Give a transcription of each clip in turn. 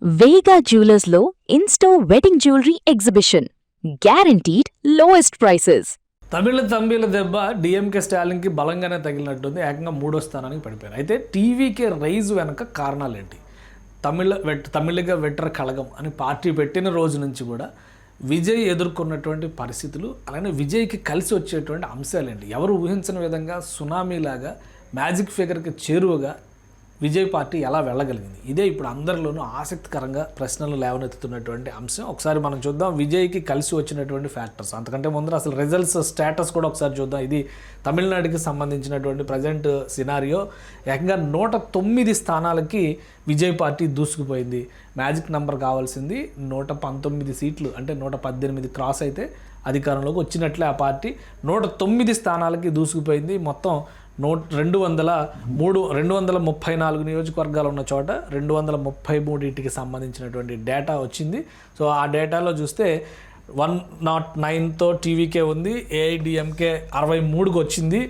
వేగా జ్యువెలర్స్లో in store wedding jewellery exhibition. Guaranteed lowest prices. తమిళ దెబ్బ డిఎంకే స్టాలిన్కి బలంగానే తగిలినట్టుంది. ఏకంగా 3వ స్థానానికి పడిపోయారు. అయితే టీవీకే రైజ్ వెనక కారణాలేంటి? తమిళగా వెట్టర్ కళగం అని పార్టీ పెట్టిన రోజు నుంచి కూడా విజయ్ ఎదుర్కొన్నటువంటి పరిస్థితులు, అలానే విజయ్కి కలిసి వచ్చేటువంటి అంశాలేంటి? ఎవరు ఊహించని విధంగా సునామీలాగా మ్యాజిక్ ఫిగర్కి చేరువగా విజయ్ పార్టీ ఎలా వెళ్ళగలిగింది? ఇదే ఇప్పుడు అందరిలోనూ ఆసక్తికరంగా ప్రశ్నలు లేవనెత్తుతున్నటువంటి అంశం. ఒకసారి మనం చూద్దాం విజయ్కి కలిసి వచ్చినటువంటి ఫ్యాక్టర్స్. అంతకంటే ముందర అసలు రిజల్ట్స్ స్టేటస్ కూడా ఒకసారి చూద్దాం. ఇది తమిళనాడుకి సంబంధించినటువంటి ప్రజెంట్ సినారియో. ఏకంగా 109 స్థానాలకి విజయ్ పార్టీ దూసుకుపోయింది. మ్యాజిక్ నెంబర్ కావాల్సింది 119 సీట్లు, అంటే 118 క్రాస్ అయితే అధికారంలోకి వచ్చినట్లే ఆ పార్టీ. 109 స్థానాలకి దూసుకుపోయింది. మొత్తం 234 నియోజకవర్గాలు ఉన్న చోట 233కి సంబంధించినటువంటి డేటా వచ్చింది. సో ఆ డేటాలో చూస్తే 109తో టీవీకే ఉంది, ఏఐడిఎంకే 63కి వచ్చింది,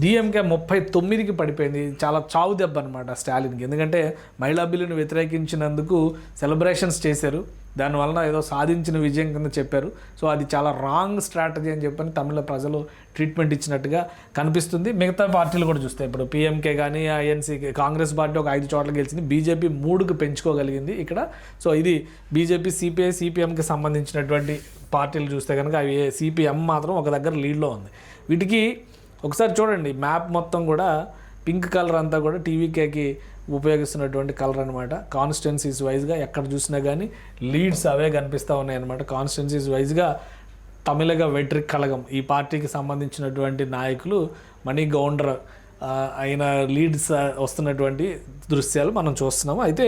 డిఎంకే 39కి పడిపోయింది. చాలా చావు దెబ్బ అనమాట స్టాలిన్కి. ఎందుకంటే మహిళా బిల్లును వ్యతిరేకించినందుకు సెలబ్రేషన్స్ చేశారు, దానివలన ఏదో సాధించిన విజయం కింద చెప్పారు. సో అది చాలా రాంగ్ స్ట్రాటజీ అని చెప్పని తమిళ ప్రజలు ట్రీట్మెంట్ ఇచ్చినట్టుగా కనిపిస్తుంది. మిగతా పార్టీలు కూడా చూస్తే ఇప్పుడు పిఎంకే కానీ ఐఎన్సీకి, కాంగ్రెస్ పార్టీ ఒక 5 చోట్ల గెలిచింది, బీజేపీ 3కి పెంచుకోగలిగింది ఇక్కడ. సో ఇది బీజేపీ, సిపిఐ, సిపిఎంకి సంబంధించినటువంటి పార్టీలు చూస్తే కనుక అవి సిపిఎం మాత్రం ఒక దగ్గర లీడ్లో ఉంది. వీటికి ఒకసారి చూడండి మ్యాప్ మొత్తం కూడా పింక్ కలర్ అంతా కూడా టీవీకేకి ఉపయోగిస్తున్నటువంటి కలర్ అనమాట. కాన్స్టిట్యున్సీస్ వైజ్గా ఎక్కడ చూసినా కానీ లీడ్స్ అవే కనిపిస్తూ ఉన్నాయి అనమాట. కాన్స్టిట్యున్సీస్ వైజ్గా తమిళగా వెట్రి కళగం ఈ పార్టీకి సంబంధించినటువంటి నాయకులు మణి గౌండర్ అయిన లీడ్స్ వస్తున్నటువంటి దృశ్యాలు మనం చూస్తున్నాము. అయితే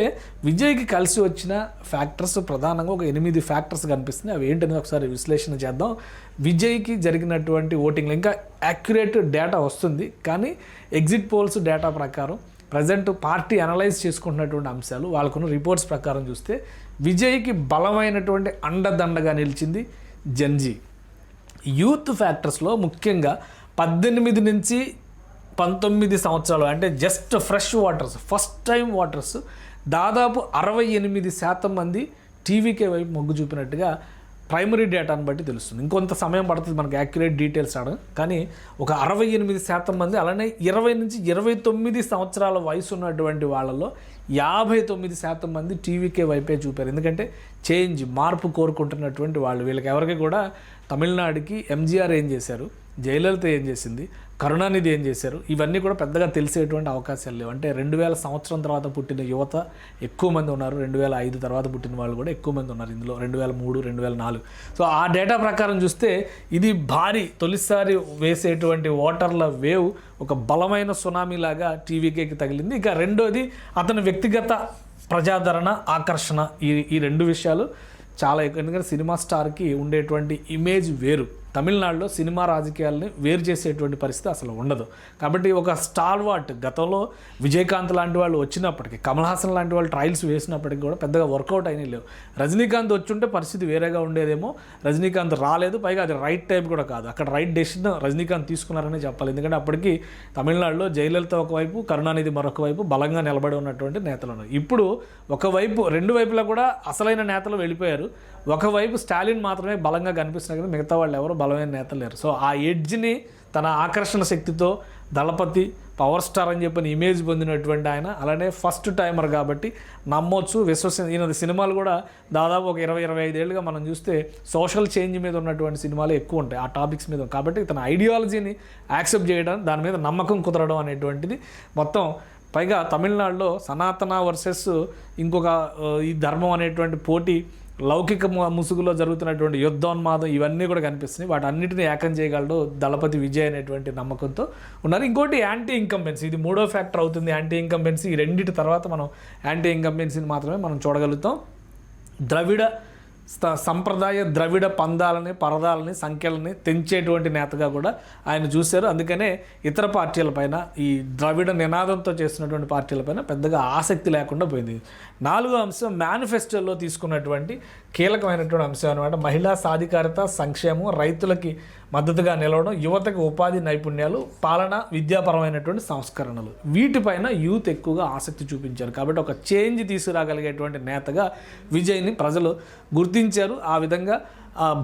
విజయ్కి కలిసి వచ్చిన ఫ్యాక్టర్స్ ప్రధానంగా ఒక 8 ఫ్యాక్టర్స్ కనిపిస్తున్నాయి. అవి ఏంటనేది ఒకసారి విశ్లేషణ చేద్దాం. విజయ్కి జరిగినటువంటి ఓటింగ్లో ఇంకా యాక్యురేట్ డేటా వస్తుంది, కానీ ఎగ్జిట్ పోల్స్ డేటా ప్రకారం ప్రజెంట్ పార్టీ అనలైజ్ చేసుకుంటున్నటువంటి అంశాలు, వాళ్ళకున్న రిపోర్ట్స్ ప్రకారం చూస్తే విజయ్కి బలమైనటువంటి అండదండగా నిలిచింది జెన్జీ. యూత్ ఫ్యాక్టర్స్లో ముఖ్యంగా 18 నుంచి 19 సంవత్సరాలు, అంటే just fresh voters, first time voters దాదాపు 68% మంది టీవీకే వైపు మొగ్గు చూపినట్టుగా ప్రైమరీ డేటాను బట్టి తెలుస్తుంది. ఇంకొంత సమయం పడుతుంది మనకి యాక్యురేట్ డీటెయిల్స్ రావడం, కానీ ఒక 68% మంది, అలానే 20 నుంచి 29 సంవత్సరాల వయసు ఉన్నటువంటి వాళ్ళలో 59% మంది టీవీకే వైపే చూపారు. ఎందుకంటే మార్పు కోరుకుంటున్నటువంటి వాళ్ళు. వీళ్ళకి ఎవరికి కూడా తమిళనాడుకి ఎంజీఆర్ ఏం చేశారు, జయలలిత ఏం చేసింది, కరుణానిధి ఏం చేశారు, ఇవన్నీ కూడా పెద్దగా తెలిసేటువంటి అవకాశాలు లేవు. అంటే 2000 సంవత్సరం తర్వాత పుట్టిన యువత ఎక్కువ మంది ఉన్నారు, 2005 తర్వాత పుట్టిన వాళ్ళు కూడా ఎక్కువ మంది ఉన్నారు ఇందులో, 2003, 2004. సో ఆ డేటా ప్రకారం చూస్తే ఇది భారీ తొలిసారి వేసేటువంటి ఓటర్ల వేవ్ ఒక బలమైన సునామీలాగా టీవీకేకి తగిలింది. ఇక రెండోది అతని వ్యక్తిగత ప్రజాదరణ, ఆకర్షణ. ఈ 2 విషయాలు చాలా ఎక్కువ. ఎందుకంటే సినిమా స్టార్కి ఉండేటువంటి ఇమేజ్ వేరు. తమిళనాడులో సినిమా రాజకీయాలని వేరు చేసేటువంటి పరిస్థితి అసలు ఉండదు. కాబట్టి ఒక స్టార్ వాట్ గతంలో విజయకాంత్ లాంటి వాళ్ళు వచ్చినప్పటికీ, కమల్ హాసన్ లాంటి వాళ్ళు ట్రయల్స్ వేసినప్పటికీ కూడా పెద్దగా వర్కౌట్ అయినా లేవు. రజనీకాంత్ వచ్చుంటే పరిస్థితి వేరేగా ఉండేదేమో. రజనీకాంత్ రాలేదు, పైగా అది రైట్ టైం కూడా కాదు. అక్కడ రైట్ డెసిషన్ రజనీకాంత్ తీసుకున్నారనే చెప్పాలి. ఎందుకంటే అప్పటికి తమిళనాడులో జయలలిత ఒకవైపు, కరుణానిధి మరొక వైపు బలంగా నిలబడి ఉన్నటువంటి నేతలు ఉన్నారు. ఇప్పుడు ఒకవైపు 2 వైపులా కూడా అసలైన నేతలు వెళ్ళిపోయారు. ఒకవైపు స్టాలిన్ మాత్రమే బలంగా కనిపిస్తున్నారు, కానీ మిగతా వాళ్ళు ఎవరు బలమైన నేతలు లేరు. సో ఆ ఎడ్జ్ని తన ఆకర్షణ శక్తితో దళపతి, పవర్ స్టార్ అని చెప్పిన ఇమేజ్ పొందినటువంటి ఆయన, అలానే ఫస్ట్ టైమర్ కాబట్టి నమ్మొచ్చు, ఈయన సినిమాలు కూడా దాదాపు ఒక 20-25 ఏళ్ళుగా మనం చూస్తే సోషల్ చేంజ్ మీద ఉన్నటువంటి సినిమాలు ఎక్కువ ఉంటాయి, ఆ టాపిక్స్ మీద. కాబట్టి తన ఐడియాలజీని యాక్సెప్ట్ చేయడం, దాని మీద నమ్మకం కుదరడం అనేటువంటిది మొత్తం. పైగా తమిళనాడులో సనాతన వర్సెస్ ఇంకొక ఈ ధర్మం అనేటువంటి పోటీ, లౌకిక ముసుగులో జరుగుతున్నటువంటి యుద్ధోన్మాదం, ఇవన్నీ కూడా కనిపిస్తున్నాయి. వాటన్నిటిని ఏకం చేయగలడు దళపతి విజయ్ అనేటువంటి నమ్మకంతో ఉన్నారు. ఇంకోటి యాంటీ ఇంకంబెన్సీ, ఇది 3వ ఫ్యాక్టర్ అవుతుంది. యాంటీ ఇంకంబెన్సీ, ఈ రెండింటి తర్వాత మనం యాంటీ ఇంకంబెన్సీని మాత్రమే మనం చూడగలుగుతాం. సంప్రదాయ ద్రవిడ పందాలని, పరదాలని, సంఖ్యలని తెంచేటువంటి నేతగా కూడా ఆయన చూశారు. అందుకనే ఇతర పార్టీలపైన, ఈ ద్రవిడ నినాదంతో చేస్తున్నటువంటి పార్టీలపైన పెద్దగా ఆసక్తి లేకుండా పోయింది. 4వ అంశం మేనిఫెస్టోలో తీసుకున్నటువంటి కీలకమైనటువంటి అంశం అనమాట. మహిళా సాధికారత, సంక్షేమం, రైతులకి మద్దతుగా నిలవడం, యువతకు ఉపాధి నైపుణ్యాలు, పాలన, విద్యాపరమైనటువంటి సంస్కరణలు, వీటిపైన యూత్ ఎక్కువగా ఆసక్తి చూపించారు. కాబట్టి ఒక చేంజ్ తీసుకురాగలిగేటువంటి నేతగా విజయ్ని ప్రజలు గుర్తించారు, ఆ విధంగా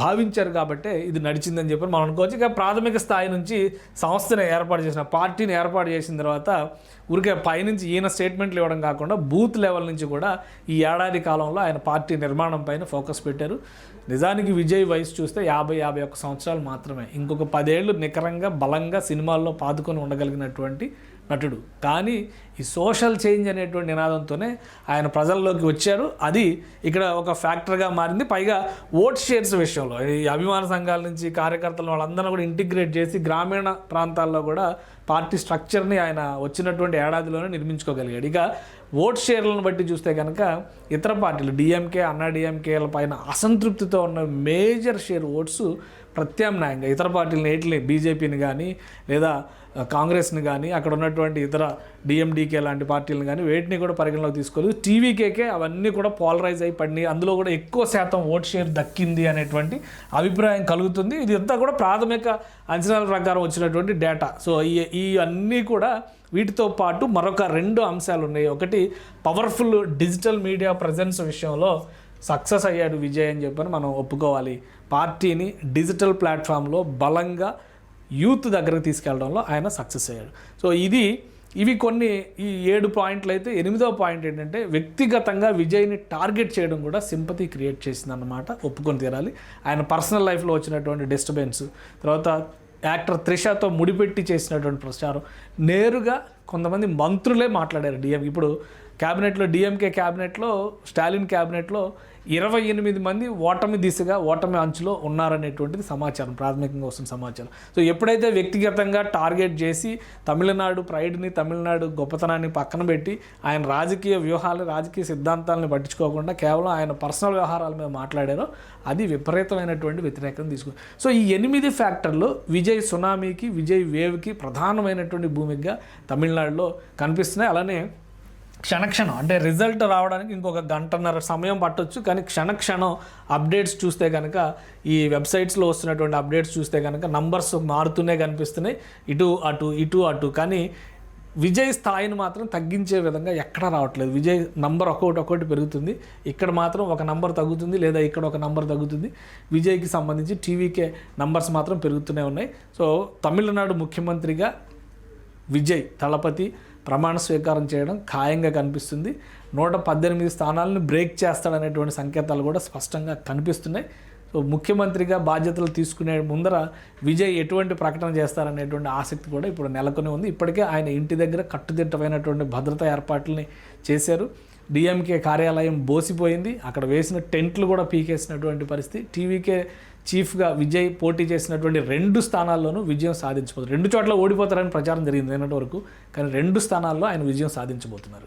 భావించారు. కాబట్టి ఇది నడిచిందని చెప్పి మనం అనుకోవచ్చు. ఇక ప్రాథమిక స్థాయి నుంచి సంస్థను ఏర్పాటు చేసిన, పార్టీని ఏర్పాటు చేసిన తర్వాత ఊరికే పైనుంచి ఈయన స్టేట్మెంట్లు ఇవ్వడం కాకుండా బూత్ లెవెల్ నుంచి కూడా ఈ ఏడాది కాలంలో ఆయన పార్టీ నిర్మాణం పైన ఫోకస్ పెట్టారు. నిజానికి విజయ్ వయసు చూస్తే 50-51 సంవత్సరాలు మాత్రమే. ఇంకొక 10 ఏళ్ళు నికరంగా బలంగా సినిమాల్లో పాదుకొని ఉండగలిగినటువంటి నటుడు. కానీ ఈ సోషల్ చేంజ్ అనేటువంటి నినాదంతోనే ఆయన ప్రజల్లోకి వచ్చారు. అది ఇక్కడ ఒక ఫ్యాక్టర్గా మారింది. పైగా ఓట్ షేర్స్ విషయంలో ఈ అభిమాన సంఘాల నుంచి కార్యకర్తలు వాళ్ళందరూ కూడా ఇంటిగ్రేట్ చేసి గ్రామీణ ప్రాంతాల్లో కూడా పార్టీ స్ట్రక్చర్ని ఆయన వచ్చినటువంటి ఏడాదిలోనే నిర్మించుకోగలిగాడు. ఇక ఓట్ షేర్లను బట్టి చూస్తే కనుక ఇతర పార్టీలు డిఎంకే, అన్నా డిఎంకేల పైన అసంతృప్తితో ఉన్న మేజర్ షేర్ ఓట్స్ ప్రత్యామ్నాయంగా ఇతర పార్టీలను ఏట్లే బీజేపీని కానీ లేదా కాంగ్రెస్ని కానీ అక్కడ ఉన్నటువంటి ఇతర డిఎండికే లాంటి పార్టీలను కానీ వేటిని కూడా పరిగణలోకి తీసుకోలేదు. టీవీకేకే అవన్నీ కూడా పోలరైజ్ అయి పడినాయి. అందులో కూడా ఎక్కువ శాతం ఓట్ షేర్ దక్కింది అనేటువంటి అభిప్రాయం కలుగుతుంది. ఇది అంతా కూడా ప్రాథమిక అంచనాల ప్రకారం వచ్చినటువంటి డేటా. సో ఈ అన్నీ కూడా వీటితో పాటు మరొక 2 అంశాలు ఉన్నాయి. ఒకటి, పవర్ఫుల్ డిజిటల్ మీడియా ప్రజెన్స్ విషయంలో సక్సెస్ అయ్యాడు విజయ్ అని చెప్పని మనం ఒప్పుకోవాలి. పార్టీని డిజిటల్ ప్లాట్ఫామ్లో బలంగా యూత్ దగ్గరకు తీసుకెళ్లడంలో ఆయన సక్సెస్ అయ్యాడు. సో ఇవి కొన్ని ఈ 7 పాయింట్లు అయితే 8వ పాయింట్ ఏంటంటే వ్యక్తిగతంగా విజయ్ని టార్గెట్ చేయడం కూడా సింపతి క్రియేట్ చేసిందన్నమాట, ఒప్పుకొని తీరాలి. ఆయన పర్సనల్ లైఫ్లో వచ్చినటువంటి డిస్టర్బెన్స్, తర్వాత యాక్టర్ త్రిషతో ముడిపెట్టి చేసినటువంటి ప్రచారం, నేరుగా కొంతమంది మంత్రులే మాట్లాడారు ఇప్పుడు క్యాబినెట్లో, డిఎంకే క్యాబినెట్లో, స్టాలిన్ క్యాబినెట్లో 28 మంది ఓటమి అంచులో ఉన్నారనేటువంటిది సమాచారం, ప్రాథమికంగా వస్తున్న సమాచారం. సో ఎప్పుడైతే వ్యక్తిగతంగా టార్గెట్ చేసి తమిళనాడు ప్రైడ్ని, తమిళనాడు గొప్పతనాన్ని పక్కన పెట్టి ఆయన రాజకీయ వ్యూహాలు, రాజకీయ సిద్ధాంతాలను పట్టించుకోకుండా కేవలం ఆయన పర్సనల్ వ్యవహారాల మీద మాట్లాడారో అది విపరీతమైన వ్యతిరేకత తీసుకుంది. సో ఈ 8 ఫ్యాక్టర్లు విజయ్ సునామీకి, విజయ్ వేవ్కి ప్రధానమైనటువంటి భూమికగా తమిళనాడులో కనిపిస్తున్నాయి. అలానే క్షణక్షణం అంటే రిజల్ట్ రావడానికి ఇంకొక 1.5 గంటల సమయం పట్టొచ్చు, కానీ క్షణక్షణం అప్డేట్స్ చూస్తే కనుక, ఈ వెబ్సైట్స్లో వస్తున్నటువంటి అప్డేట్స్ చూస్తే కనుక నంబర్స్ మారుతూనే కనిపిస్తున్నాయి, ఇటు అటు. కానీ విజయ్ స్థాయిని మాత్రం తగ్గించే విధంగా ఎక్కడా రావట్లేదు. విజయ్ నంబర్ ఒక్కొక్కటి పెరుగుతుంది, ఇక్కడ మాత్రం ఒక నంబర్ తగ్గుతుంది, లేదా ఇక్కడ ఒక నంబర్ తగ్గుతుంది. విజయ్కి సంబంధించి టీవీకే నంబర్స్ మాత్రం పెరుగుతూనే ఉన్నాయి. సో తమిళనాడు ముఖ్యమంత్రిగా విజయ్ తలపతి ప్రమాణ స్వీకారం చేయడం ఖాయంగా కనిపిస్తుంది. 118 స్థానాలను బ్రేక్ చేస్తాడనేటువంటి సంకేతాలు కూడా స్పష్టంగా కనిపిస్తున్నాయి. సో ముఖ్యమంత్రిగా బాధ్యతలు తీసుకునే ముందర విజయ్ ఎటువంటి ప్రకటన చేస్తారనేటువంటి ఆసక్తి కూడా ఇప్పుడు నెలకొని ఉంది. ఇప్పటికే ఆయన ఇంటి దగ్గర కట్టుదిట్టమైనటువంటి భద్రతా ఏర్పాట్లని చేశారు. డిఎంకే కార్యాలయం బోసిపోయింది, అక్కడ వేసిన టెంట్లు కూడా పీకేసినటువంటి పరిస్థితి. టీవీకే చీఫ్గా విజయ్ పోటీ చేసినటువంటి 2 స్థానాల్లోనూ విజయం సాధించబోతున్నారు. 2 చోట్ల ఓడిపోతారని ప్రచారం జరిగింది నిన్నటి వరకు, కానీ 2 స్థానాల్లో ఆయన విజయం సాధించబోతున్నారు.